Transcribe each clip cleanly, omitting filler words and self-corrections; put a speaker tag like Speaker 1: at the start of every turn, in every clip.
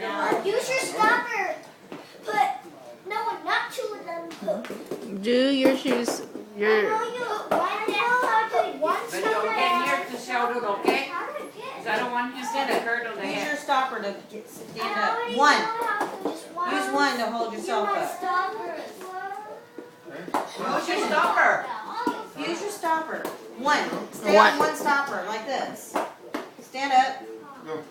Speaker 1: Use your stopper. Put not two of them.
Speaker 2: Do your shoes. Your.
Speaker 1: But
Speaker 3: don't get near to Sheldon, okay? Because I don't want him to hurdle the
Speaker 4: Use
Speaker 3: head.
Speaker 4: your stopper to stand up. One. Use one to hold yourself up.
Speaker 3: Use your stopper.
Speaker 4: Use your stopper. One. Stay
Speaker 2: One.
Speaker 4: on one stopper like this. Stand up.
Speaker 5: Go.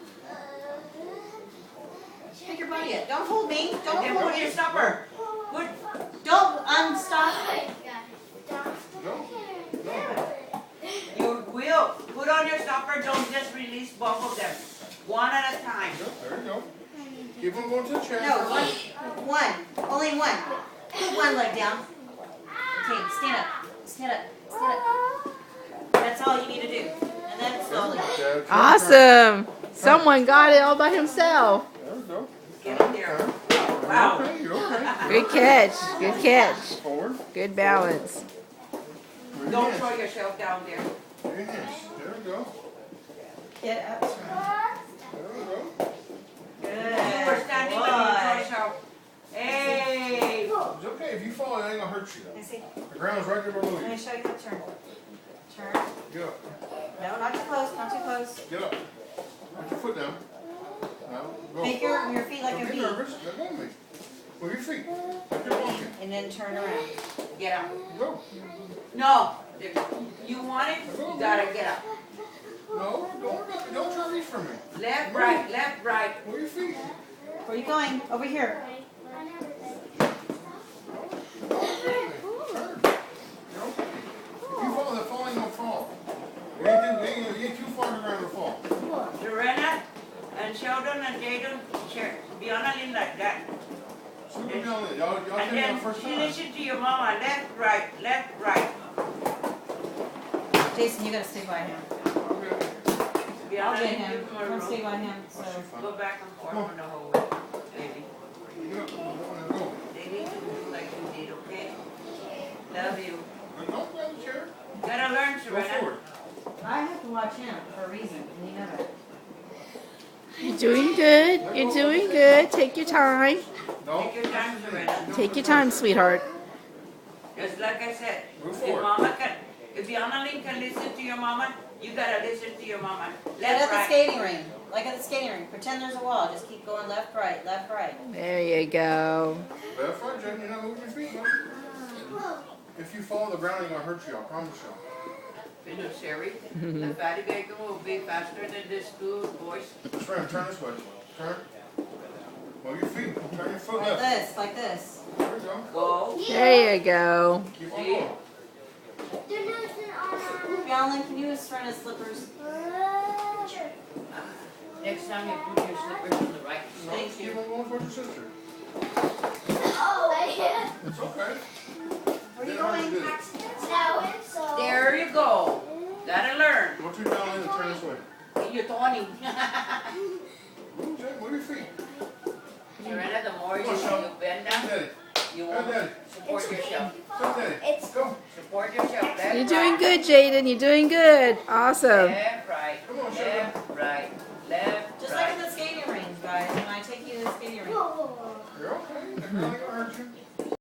Speaker 4: Pick your body up. Don't hold me. Don't
Speaker 3: Then
Speaker 4: hold
Speaker 3: put your
Speaker 4: me.
Speaker 3: stopper. Good.
Speaker 4: Don't unstop.
Speaker 5: Go.
Speaker 3: You will. Put on your stopper. Don't just release both of them. One at a time.
Speaker 5: Go. There you go. Keep on going to the chair.
Speaker 4: No, one. One. Only one. Put one leg down. Okay, stand up. Stand up. Stand up. That's all you need to do. And then slowly.
Speaker 2: Awesome. Someone got it all by himself.
Speaker 5: There we go.
Speaker 3: Get in there. Wow.
Speaker 5: Okay, you're okay.
Speaker 2: Good catch. Good catch.
Speaker 5: Forward.
Speaker 2: Good balance.
Speaker 5: With your
Speaker 3: Don't
Speaker 5: hands.
Speaker 3: throw yourself down there.
Speaker 5: With your hands. There we go.
Speaker 4: Get up.
Speaker 5: There we go.
Speaker 3: You were
Speaker 4: Good.
Speaker 3: standing when you throw yourself. Hey.
Speaker 5: It's okay. If you fall, it ain't gonna hurt you.
Speaker 4: Let me see.
Speaker 5: The ground's right there below
Speaker 4: Let me
Speaker 5: you.
Speaker 4: show you the turn. Turn.
Speaker 5: Get up.
Speaker 4: No, not too close. Not too close.
Speaker 5: Get up. Put your foot down. Now, go.
Speaker 4: Make your feet like
Speaker 5: Don't
Speaker 4: a
Speaker 5: get
Speaker 4: V.
Speaker 5: nervous. Let go of me. Move your feet. Like you're walking.
Speaker 4: And then turn around.
Speaker 3: Get up.
Speaker 5: Go.
Speaker 3: No. You want it? You gotta get up.
Speaker 5: No, don't try to reach for me.
Speaker 3: Left, right, left, right.
Speaker 5: Move your feet.
Speaker 4: Where are you going? Over here.
Speaker 5: If you fall, the falling don't fall. You ain't too far to the ground to fall.
Speaker 3: Lorena and Sheldon and Jaden, be on a line like that.
Speaker 5: Swoop it down there. Y'all
Speaker 3: And
Speaker 5: came
Speaker 3: then
Speaker 5: down first time.
Speaker 3: listen to your mama. Left, right, left, right.
Speaker 4: Jason, you gotta stay by him.
Speaker 5: Okay.
Speaker 3: Be on
Speaker 4: I'll
Speaker 3: a
Speaker 4: get
Speaker 3: line,
Speaker 4: him.
Speaker 3: give him a
Speaker 4: Come stay
Speaker 3: room.
Speaker 4: by him. So.
Speaker 3: Go back and forth on the whole way, baby.
Speaker 5: Get up. Go.
Speaker 3: They need to do like you did, okay? Love you.
Speaker 5: But don't grab the chair.
Speaker 3: Gotta learn,
Speaker 5: Go
Speaker 3: Serena.
Speaker 5: forward.
Speaker 4: I have to watch him for a reason, and you know that.
Speaker 2: You're doing good. You're doing good. Take your time.
Speaker 5: No.
Speaker 3: Take your time, Serena.
Speaker 2: Take your time, sweetheart.
Speaker 3: Just like I said,
Speaker 5: Move
Speaker 3: if
Speaker 5: forward.
Speaker 3: mama can, if Yana Lynn can listen to your mama, you gotta listen to your mama.
Speaker 4: Get at
Speaker 3: Left,
Speaker 4: the
Speaker 3: right.
Speaker 4: skating ring. Like at the skating ring. Pretend there's a wall. Just keep going left, right, left, right.
Speaker 2: There you go.
Speaker 5: Left foot, Jen. You're not moving your feet, no. If you fall, the ground ain't gonna hurt you. I promise you.
Speaker 3: You know, Sherry, the fatty bacon will be faster than this good boys.
Speaker 5: Just turn this way. Turn. Move your feet. Turn your foot
Speaker 4: Like
Speaker 5: left.
Speaker 4: this, like this.
Speaker 5: There we go.
Speaker 3: Go.
Speaker 2: There you go.
Speaker 5: Keep on going.
Speaker 4: Fallon, can you just run his slippers?
Speaker 3: Next time you put your slippers on the right
Speaker 5: No,
Speaker 3: side.
Speaker 5: just keep on going towards your sister. It's okay.
Speaker 4: Where are you
Speaker 5: Then how do
Speaker 4: going?
Speaker 5: you do it?
Speaker 3: There you go. Gotta learn.
Speaker 5: Go to down and turn this way.
Speaker 3: You're Tony.
Speaker 5: Move, Jen. Move your feet.
Speaker 3: Serena, the more you bend
Speaker 5: Come,
Speaker 3: down,
Speaker 5: Daddy.
Speaker 3: you
Speaker 5: Come,
Speaker 3: won't
Speaker 5: Daddy.
Speaker 3: support yourself.
Speaker 5: Come, Daddy. Go.
Speaker 3: Support yourself. Left,
Speaker 2: You're doing
Speaker 3: right,
Speaker 2: good, Jaden. You're doing good. Awesome.
Speaker 3: left,